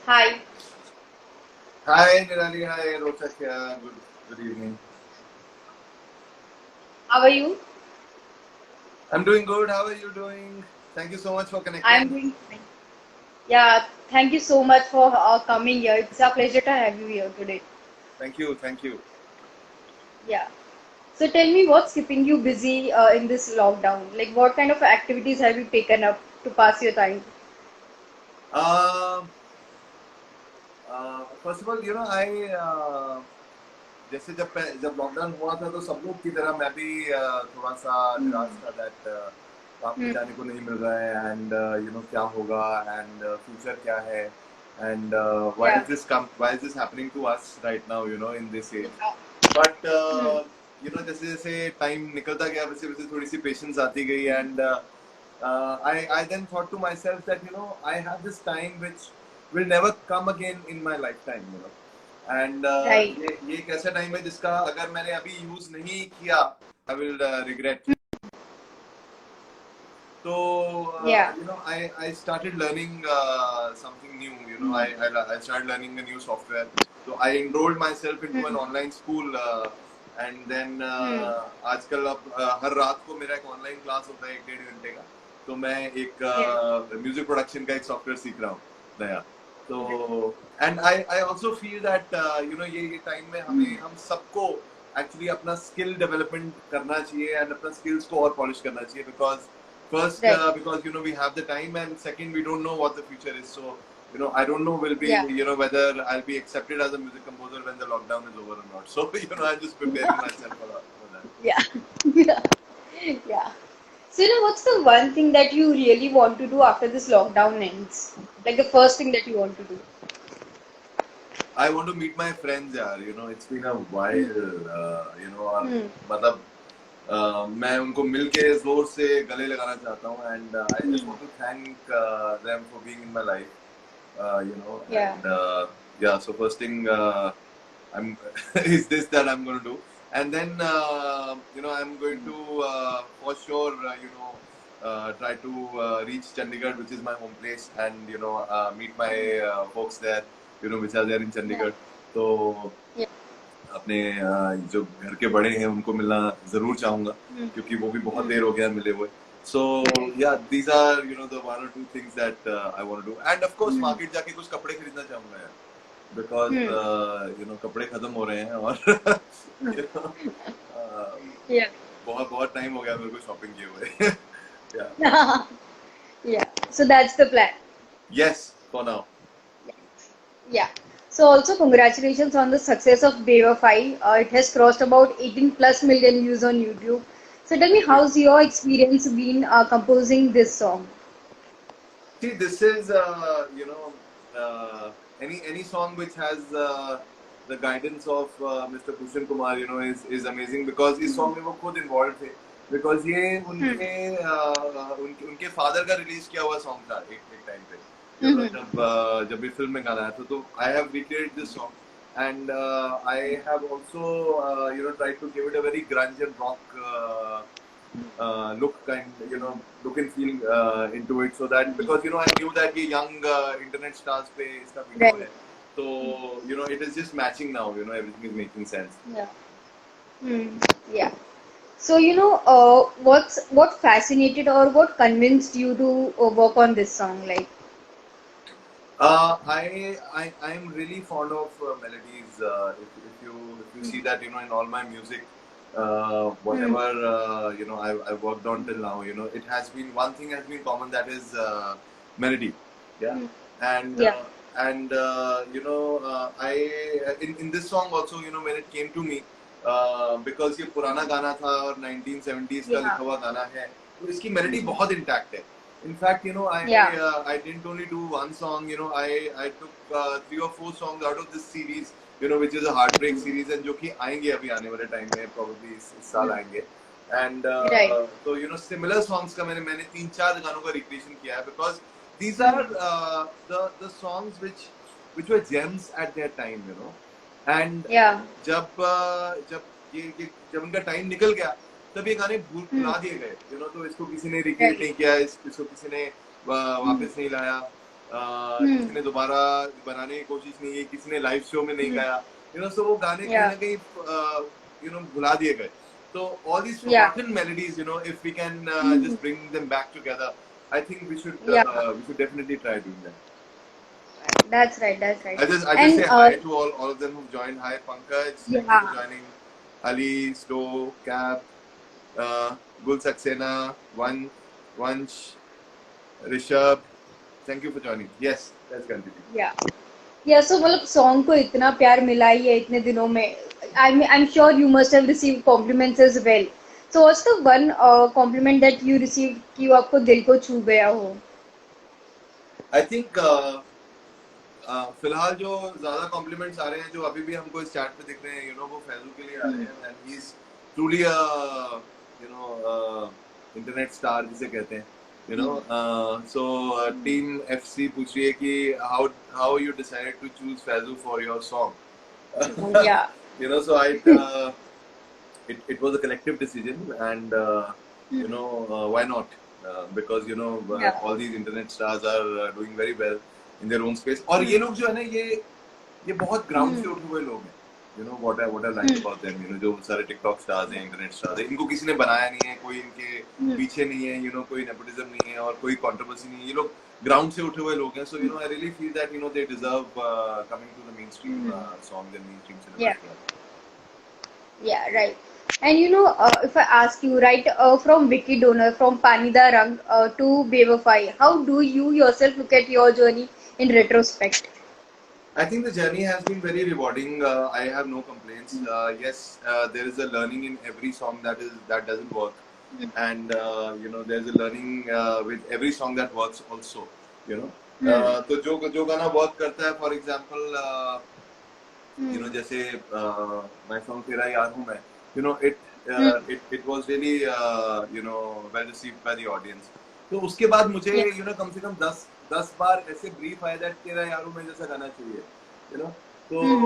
Hi, Hi, Nirali. Hi, Rochak here. Good evening. how are you? I'm doing good. How are you doing? Thank you so much for I'm connecting. doing fine. Yeah, thank you so much for coming here. It's a pleasure to have you here today. Thank you. Thank you. Yeah. So tell me what's keeping you busy in this lockdown? Like what kind of activities have you taken up to pass your time? Um, first of all, जैसे जब lockdown हुआ था तो सब लोग की तरह मैं भी थोड़ा सा निराश था दैट काम पे Hmm. जाने को नहीं मिल रहा है एंड क्या होगा एंड फ्यूचर क्या है and Yeah. Why is this happening to us right now in this age Yeah. But Hmm. जैसे जैसे टाइम निकलता गया वैसे वैसे थोड़ी सी पेशेंस आती गई and I then thought to myself that I have this time which will never come again in my lifetime. And Right. ये एक ऐसा टाइम है जिसका अगर मैंने अभी यूज नहीं किया आई विल रिग्रेट तो Yeah. I started learning something new. I started learning a new software. So I enrolled myself into an Hmm. online school and then Hmm. आजकल अब हर रात को मेरा एक ऑनलाइन क्लास होता है 1-1.5 घंटे का. तो मैं एक Yeah. म्यूजिक प्रोडक्शन का एक सॉफ्टवेयर सीख रहा हूँ नया. तो and I also feel that ये टाइम में हम सबको एक्चुअली अपना स्किल डेवलपमेंट करना चाहिए एंड अपना स्किल्स को और पॉलिश करना चाहिए because first Right. because we have the time and second we don't know what the future is, so I don't know will be Yeah. whether I'll be accepted as a music composer when the lockdown is over or not, so I'm just preparing myself for that. Yeah. Yeah. Yeah. So what's the one thing that you really want to do after this lockdown ends? Like the first thing that you want to do? I want to meet my friends, yaar. It's been a while, और Hmm. मतलब मैं उनको मिलके जोर से गले लगाना चाहता हूँ and I just want to thank them for being in my life, Yeah. and yeah, so first thing I'm is this that I'm going to do, and then I'm going to for sure try to reach Chandigarh, which is my home place, and meet my folks there, which are there in Yeah. Chandigarh. So Yeah. अपने जो घर के बड़े हैं उनको मिलना जरूर चाहूंगा Hmm. क्योंकि वो भी बहुत Hmm. देर हो गया मिले हुए. So Right. yeah, these are the one or two things that I want to do, and of course Hmm. market जाके कुछ कपड़े खरीदना चाहूंगा यार because Hmm. कपड़े खत्म हो रहे हैं और Hmm. you know, uh, Yeah. बहुत बहुत टाइम हो गया मेरे को शॉपिंग किए हुए. Yeah. Yeah. So that's the plan. Yes, for now. Yeah. So also congratulations on the success of Bewafai. It has crossed about 18 plus million views on YouTube. So tell me, Thank you. how's your experience been composing this song? See, this is any song which has the guidance of Mr. Bhushan Kumar, is amazing because इस song में वो खुद involved थे. Because ये Hmm. उनके father का release किया हुआ song था एक time पे. Hmm. जब ये film में गाना आया था तो I have recreated this song and I have also tried to give it a very grunge and rock look and feel into it, so that because I knew that ये young internet stars पे इसका video Right. है, so it is just matching now. Everything is making sense. Yeah. Hmm. Yeah. So what fascinated or what convinced you to work on this song? Like, I am really fond of melodies. If you see that in all my music, hmm. whatever I've worked on till now, it has been one thing has been common, that is melody. Yeah, Hmm. and Yeah. I in this song also, when it came to me, because ये पुराना गाना था और 1970s का Yeah. लिखा हुआ गाना है, तो इसकी मेलोडी बहुत इंटैक्ट है. In fact, Yeah. I didn't only do one song. I took 3 or 4 songs out of this series, which is a heartbreak series, and जो कि आएंगे अभी आने वाले time में, probably इस साल Hmm. आएंगे. And Right. so similar songs का मैंने 3-4 गानों का recreation किया है, because these Hmm. are the songs which were gems at their time. And Yeah. जब उनका टाइम निकल गया तब ये गाने भुला दिए गए. तो इसको किसी ने रिक्रिएट Right. नहीं किया, इसको किसी ने वापस नहीं लाया. Hmm. किसी ने दोबारा बनाने की कोशिश नहीं की, किसी ने लाइव शो में नहीं Hmm. गाया, सो वो गाने कहीं Yeah. ना कहीं भुला दिए गए. So all these Yeah. forgotten melodies, if we can Hmm. just bring them back together, I think Yeah. we should definitely try doing that. That's right. That's right. I just And say hi to all of them who've joined. Hi Pankaj, thank you for yeah. joining. Ali, Stowe, Cap, Gul Saxena, Vansh, Rishabh, thank you for joining. Yes, let's continue. Yeah. Yeah. So मतलब song को इतना प्यार मिला ही है इतने दिनों में. I'm sure you must have received compliments as well. So what's the one compliment that you received कि वो आपको दिल को छू गया हो? I think फिलहाल जो ज्यादा कॉम्प्लीमेंट्स आ रहे हैं, जो अभी भी हमको इस चैट पे दिख रहे हैं, वो फैजू के लिए आ रहे Hmm. हैं. And he is truly internet star जिसे कहते हैं. सो टीम एफसी पूछ रही है कि how how you decided to choose Faizu for your song. Yeah. So it was a collective decision, and why not? Because Yeah. all these internet stars are doing very well in their own space. और ये लोग जो है ना, ये बहुत ground Hmm. से उठे हुए लोग हैं. What I like Hmm. about them, जो सारे टिकटॉक स्टार्स हैं, इंटरनेट स्टार्स हैं, इनको किसी ने बनाया नहीं है, कोई इनके Hmm. पीछे नहीं है, कोई नेपोटिज्म नहीं है और कोई कंट्रोवर्सी नहीं है. ये लोग ग्राउंड से उठे हुए लोग हैं. So I really feel that they deserve coming to the mainstream Hmm. songs and mainstream cinema Yeah. as well. Yeah, right. And if I ask you, right, from Vicky Donor, from Panida Rang to Bewafai, how do you yourself look at your journey in retrospect? I think the journey has been very rewarding. I have no complaints. Yes, there is a learning in every song that doesn't work, Hmm. and there's a learning with every song that works also. Hmm. तो जो गाना work करता है, for example Hmm. जैसे my song तेरा यार हूँ मैं, it Hmm. it was really well received by the audience. तो उसके बाद मुझे Yeah. कम से कम 10 बार ऐसे ब्रीफ आया that तेरा यार हूँ मैं जैसा गाना चाहिए. So Hmm.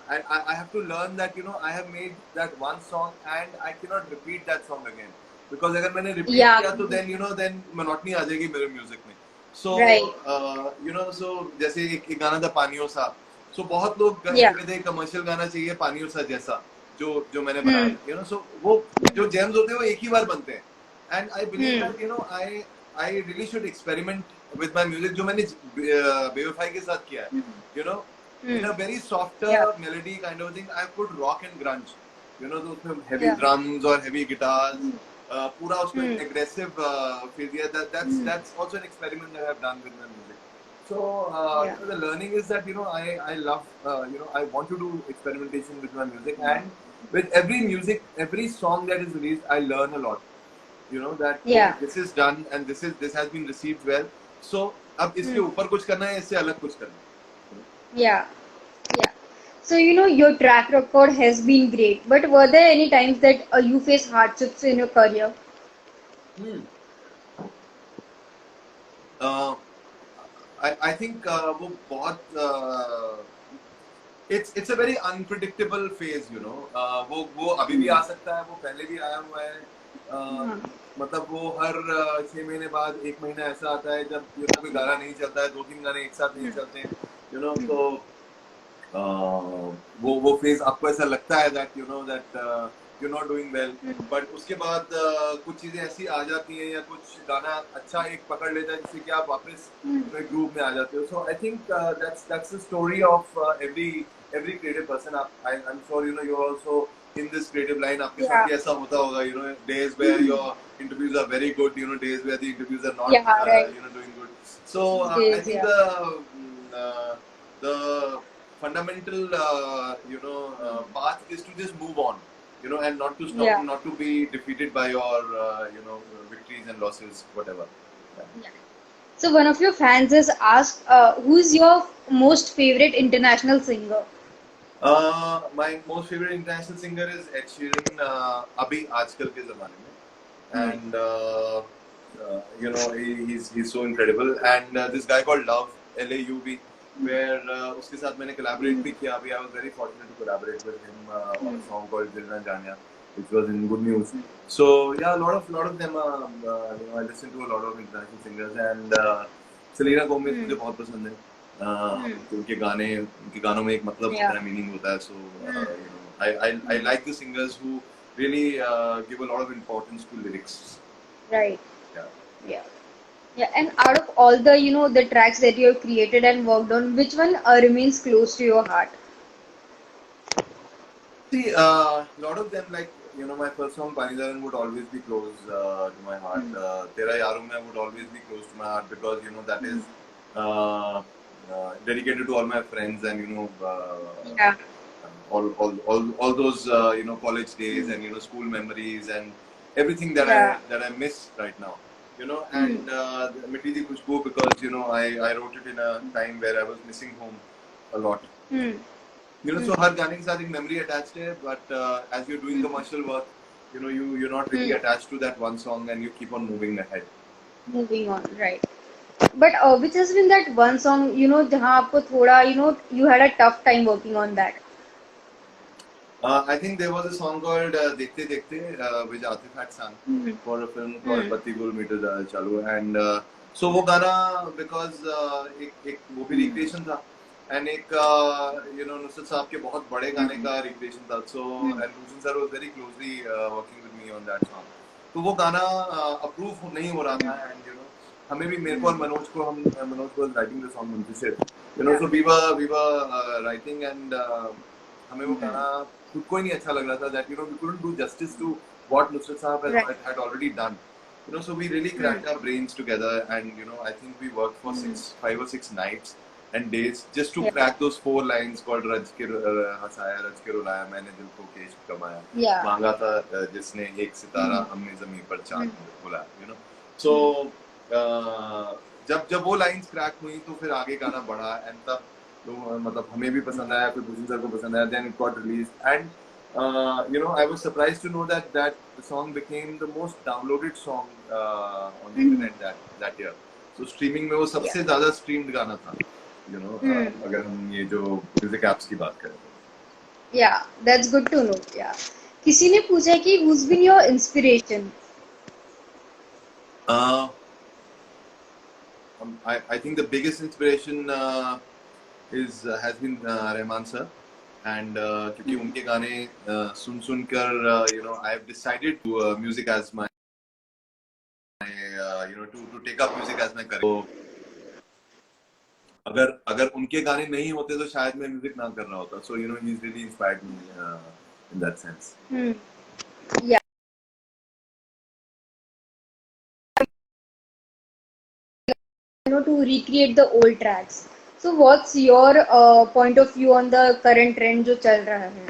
I have to learn that I have made that one song and I cannot repeat that song again, because अगर मैंने repeat Yeah. किया तो then monotony आ जाएगी मेरे म्यूजिक में. So Right. so जैसे एक गाना था पानियों सा. So बहुत लोग Yeah. कहते थे कमर्शियल गाना चाहिए पानियों सा जैसा, जो मैंने Hmm. बनाया. So वो जो जेम्स होते हैं वो एक ही बार बनते हैं. And I believe Hmm. that I really should experiment with my music, जो मैंने बेवफाई के साथ किया है. Hmm. In Hmm. a very softer Yeah. melody kind of thing, I put rock and grunge. तो उसमें heavy Yeah. drums और heavy guitars, Hmm. पूरा उसमें Hmm. aggressive feel दिया. Hmm. That's also an experiment that I've done with my music. So Yeah. the learning is that I love I want to do experimentation with my music, and with every song that is released, I learn a lot. That okay, Yeah. this is done and this has been received well. So अब इसके Hmm. ऊपर कुछ करना है, इससे अलग कुछ करना है. Yeah. Yeah. So, your track record has been great, but were there any times that you face hardships in your career? Hmm. Uh, I think वो बहुत it's a very unpredictable phase. वो अभी भी आ सकता है, वो पहले भी आया हुआ है. Hmm. मतलब वो हर 6 महीने बाद 1 महीना ऐसा आता है जब कोई गाना नहीं चलता है, 2-3 गाने एक साथ नहीं चलते हैं. तो वो फेज आपको ऐसा लगता है that that you're not doing well, but उसके बाद कुछ चीजें ऐसी आ जाती हैं या कुछ गाना अच्छा एक पकड़ लेता है जिससे कि आप वापस एक ग्रुप में आ जाते हो. So I think that's the story of every creative person. I'm sure you're also in this creative line. आपके साथ Yeah. भी ऐसा होता होगा. Days where your interviews are very good, days where the interviews are not Yeah, right. doing good. So I Days, think yeah. the fundamental path is to just move on, and not to stop, Yeah. not to be defeated by your victories and losses, whatever. Yeah. So one of your fans has asked, who is your most favorite international singer? My most favorite international singer is Ed Sheeran, अभी आजकल के ज़माने में, and he's so incredible. And this guy called Love, LAUV, where उसके साथ मैंने collaborate भी किया. I was very fortunate to collaborate with him on a song called Dil Na Janya, which was in Good News. So yeah, a lot of them. I listen to a lot of international singers, and Selena Gomez मुझे Hmm. बहुत पसंद है। Hmm. उनके गानों में एक मतलब होता Yeah. है, मीनिंग होता है। सो Hmm. I Hmm. like the singers who really give a lot of importance to lyrics. Right. Yeah. Yeah. Yeah. And out of all the, the tracks that you have created and worked on, which one remains close to your heart? See, a lot of them, like, my first song, Panidaran, would always be close to my heart. Hmm. Tera Yarum Hai would always be close to my heart because, that Hmm. is dedicated to all my friends and, Yeah. all those, college days Hmm. and, school memories and everything that Yeah. I miss right now. Hmm. And Mitti Di Khushboo because, I wrote it in a time where I was missing home a lot. Hmm. So Hmm. हर गाने के साथ एक memory attached है, but as you're doing Hmm. commercial work, you're not really Hmm. attached to that one song and you keep on moving ahead. Moving on, right. But which has been that one song, जहाँ आपको थोड़ा, you had a tough time working on that. I think there was a song called Dekhte Dekhte, which Atif had sung Hmm. for a film called Hmm. Batti Gul Meter Chalu, and so वो गाना because एक वो भी Hmm. recreation था and एक नुसरत साहब के बहुत बड़े गाने Hmm. का recreation था, so Hmm. and Bhushan sir was very closely working with me on that song. तो वो गाना approve नहीं हो रहा था and हमें भी मेरे को और Hmm. Manoj was writing the song उनसे से Yeah. so we were writing and हमें वो Hmm. गाना खुद को ही नहीं अच्छा लग रहा था that we couldn't do justice to what Nusrat Sahab Right. had already done. So we really Hmm. cracked our brains together and I think we worked for Hmm. 5 or 6 nights and days just to Yeah. crack those 4 lines called रज के हंसाया रज के रुलाया मैंने दिल को केश कमाया Yeah. मांगा था जिसने एक सितारा Hmm. हमने जमीन पर Hmm. चांद बुलाया so जब वो लाइंस क्रैक हुई तो फिर आगे गाना बढ़ा एंड तब तो मतलब हमें भी पसंद आया, फिर भूषण सर को पसंद आया, then it got released and I was surprised to know that the song became the most downloaded song on the Hmm. internet that year. So streaming में वो Yeah. सबसे ज़्यादा streamed गाना था, Hmm. अगर हम ये जो music apps की बात करें तो. Yeah, that's good to know. Yeah. किसी ने पूछा कि who's been your inspiration? I think the biggest inspiration has been Rahman sir. And क्योंकि उनके गाने सुनकर I have decided to music as my to take up music as my career. So, अगर उनके गाने नहीं होते तो शायद मैं म्यूजिक ना कर रहा होता. So he's really inspired me in that sense. Hmm. Yeah. To recreate the old tracks. So what's your point of view on the current trend जो चल रहा है?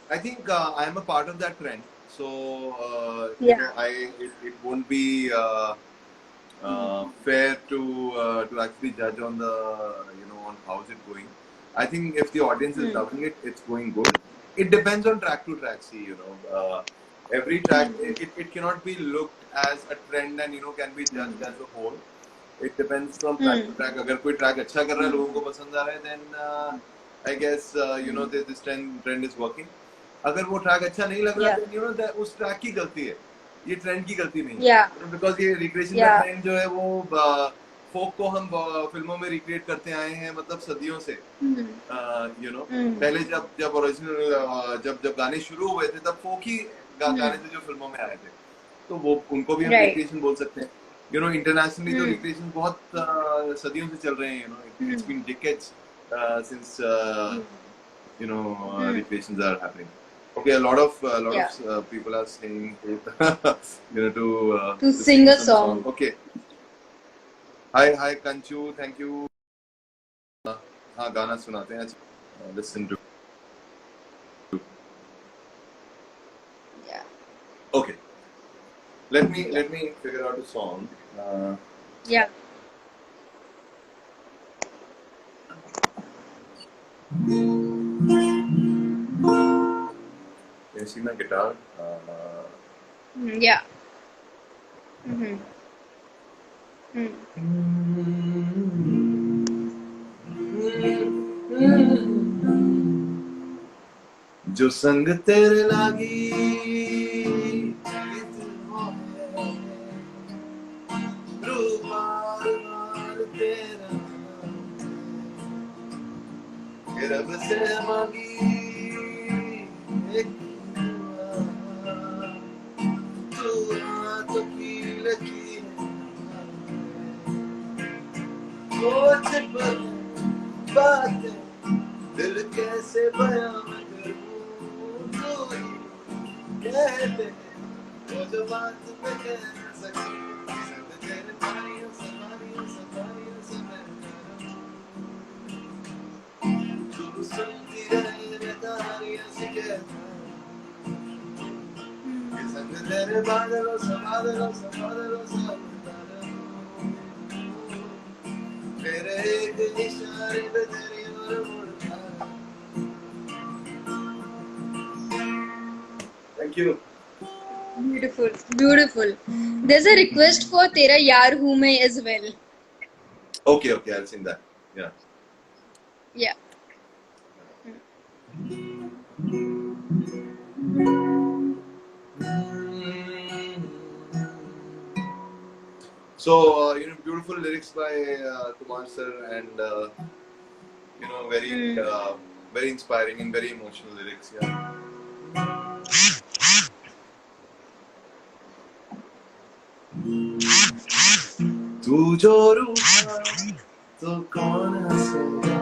I think I am a part of that trend. So Yeah. it won't be fair to actually judge on the on how is it going. I think if the audience is Hmm. loving it, it's going good. It depends on track to track. See, every track it cannot be looked as a trend and can be judged as a whole. It depends from track to Hmm. track. अगर कोई track अच्छा कर रहा है, लोगों को पसंद आ रहा है, then I guess this trend is working. अगर वो track अच्छा नहीं लग रहा, Yeah. then that उस track की गलती है. ये ट्रेंड की गलती नहीं Yeah. है, बिकॉज ये रिक्रिएशन का Yeah. ट्रेंड जो है वो फोक को हम फिल्मों में रिक्रिएट करते आए हैं मतलब सदियों से. Hmm. Hmm. पहले जब ओरिजिनल जब गाने शुरू हुए थे तब फोक ही गाने थे जो फिल्मों में आए थे, तो वो उनको भी हम Right. रिक्रिएशन बोल सकते हैं. इंटरनेशनली तो Hmm. रिक्रिएशन बहुत सदियों से चल रहे हैं. It's been decades since Hmm. recreations are happening. Okay, a lot of Yeah. people are saying to To to sing a some song. Okay. Hi Kanchu, thank you. हाँ गाना सुनाते हैं. Listen to. Yeah. Okay. Let me figure out a song. Yeah. Can you see my guitar? Yeah. Mm-hmm. जो संग तेरे लागी से मांगी एक दुआ, तू हाथों की लकीर सोच पर बातें दिल कैसे बयां करूं, तू ही कह दे वो जो बात मैं कह न सकी, संग तेरे पानियों से मैं करूं, तू सुनती रहे मैं कहानियां सी कहता, कि संग तेरे बादलों से उड़ता रहूं, तेरे एक इशारे पे तेरी ओर मुड़ता रहूं. Thank you. Beautiful, beautiful. There's a request for Tera Yaar Hu Main as well. Okay, I'll sing that. Yeah. Yeah. So, beautiful lyrics by Kumar sir, and very, very inspiring and very emotional lyrics. Yeah. तू जो रूठा तो कौन हंसेगा,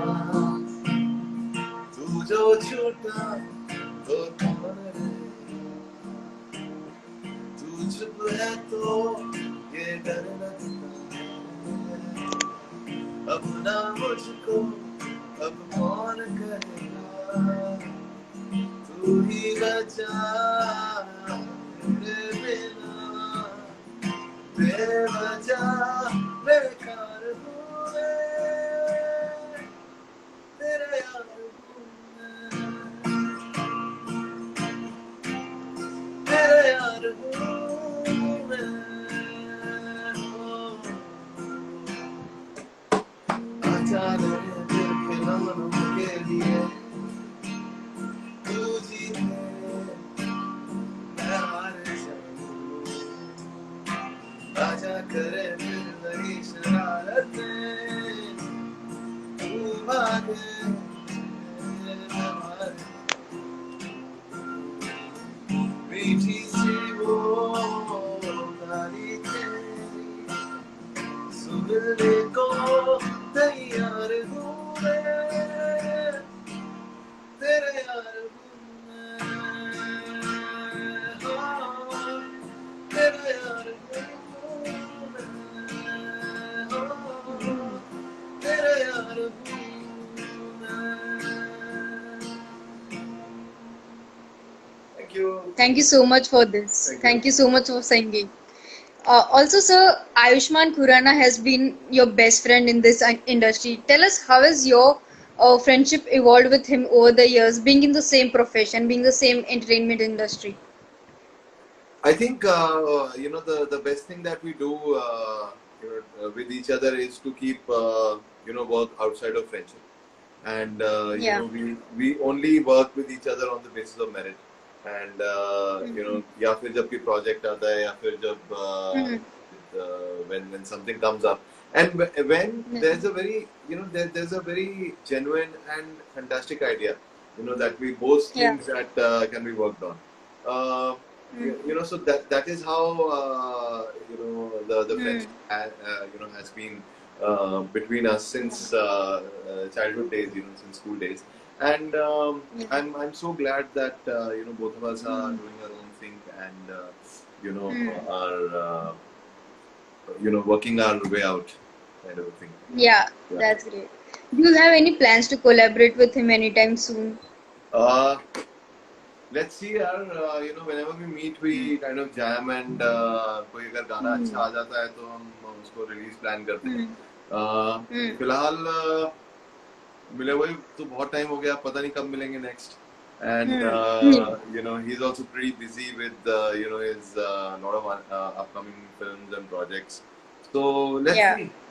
तू जो छूटा तो कौन रहेगा, तू चुप है तो ये डर लगता है, अब ना मुझको अब कौन करेगा, तू ही बचा मेरे बिना, बेवजह बेकार हूँ मैं, तेरा यार हूँ मैं, तेरा यार हूँ मैं. आजा रे दिल के लम्हों के लिए, तू जीते मैं हार जाऊँ, आजा करे फिर वही शरारतें, तू भागे मैं हार जाऊँ, मीठी सी वो गाली तेरी सुनने को तैयार हूँ मैं, तेरे यार हूँ मैं, तेरा यार हूँ मैं, तेरा यार हूँ मैं. Thank you. Thank you so much for this. Thank you. Thank you so much for singing. Also, sir, Ayushmann Khurrana has been your best friend in this industry. Tell us, how has your friendship evolved with him over the years, being in the same profession, being the same entertainment industry? I think the best thing that we do with each other is to keep work outside of friendship, and Yeah. we only work with each other on the basis of merit, and या फिर जब कोई project आता है या फिर जब when something comes up, and when there's a very there's a very genuine and fantastic idea that we both think that can be worked on. So that is how the friendship has been between us since childhood days, since school days, and I'm so glad that both of us are doing our own thing, and are working our way out, kind of a thing. Yeah, that's great. Do you have any plans to collaborate with him anytime soon? Let's see, whenever we meet, we kind of jam, and कोई अगर गाना अच्छा आ जाता है तो हम उसको release plan करते हैं. फिलहाल मिले हुए तो बहुत टाइम हो गया, पता नहीं कब मिलेंगे next. And he's also pretty busy with his lot of upcoming films and projects. So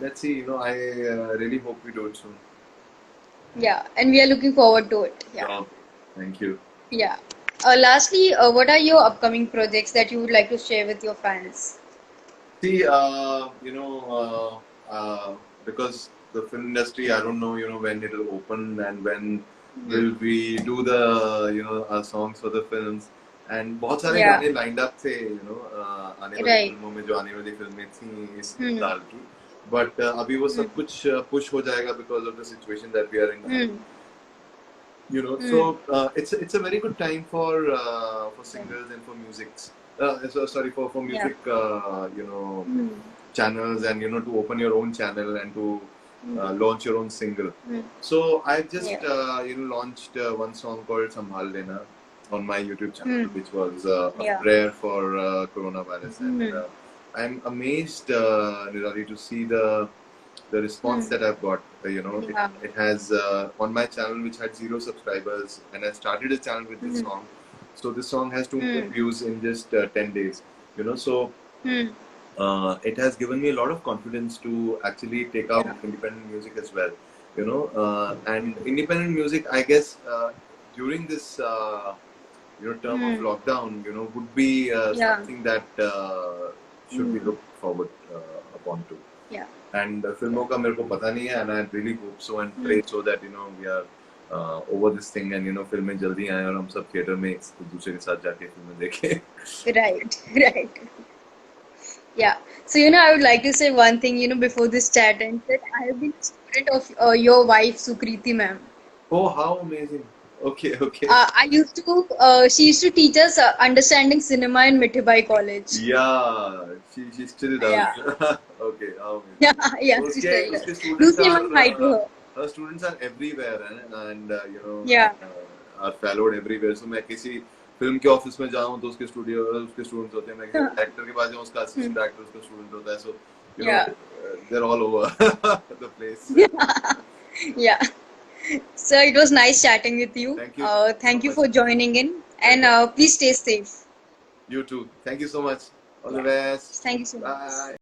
let's see. I really hope we do it soon. Yeah, and we are looking forward to it. Yeah. Thank you. Yeah. Lastly, what are your upcoming projects that you would like to share with your fans? See, because the film industry, I don't know, when it will open and when will we do the our songs for the films, and बहुत सारे Yeah. गाने lined up थे आने वाली Right. फिल्मों में, जो आने वाली फिल्में थी इस Hmm. साल की, but अभी वो सब कुछ push हो जाएगा because of the situation that we are in now. Hmm. So it's a very good time for singers and for music. Sorry, for music, Hmm. channels, and to open your own channel and to launch your own single. Hmm. So I've just Yeah. launched one song called Sambhal Lena on my YouTube channel, Hmm. which was a Yeah. prayer for coronavirus, and Hmm. I'm amazed, Nirali, to see the response that I've got. Yeah. It has on my channel, which had 0 subscribers, and I started a channel with this song. So this song has 2 million views in just 10 days. So Hmm. it has given me a lot of confidence to actually take out Yeah. independent music as well. And independent music, I guess, during this term of lockdown, would be Yeah. something that should be looked forward upon to. Yeah. And फिल्मों का मेरे को पता नहीं है, and I really hope so and pray so that we are over this thing, and फिल्में जल्दी आए और हम सब थिएटर में एक दूसरे के साथ जाके फिल्में देखें. Right. Right. Yeah. So, I would like to say one thing, before this chat ends, that I have been a student of your wife, Sukriti ma'am. Oh, how amazing! Okay. She used to teach us understanding cinema in Mithibai College. Yeah, she still does. Yeah. Okay, how amazing. Yeah, she उसके still does. उसके Do students say one hi to her. her students are everywhere, and Yeah. are followed everywhere. So मैं किसी film के office में जाऊँ तो उसके students होते हैं. मैं किसी एक्टर के पास जाऊँ, उसका असिस्टेंट एक्टर उसका स्टूडेंट होता है. So Yeah. they're all over the place. Yeah. So it was nice chatting with you. Thank you Thank so you much. for joining in, and please stay safe. You too. Thank you so much. All the best. Thank you so much. Bye.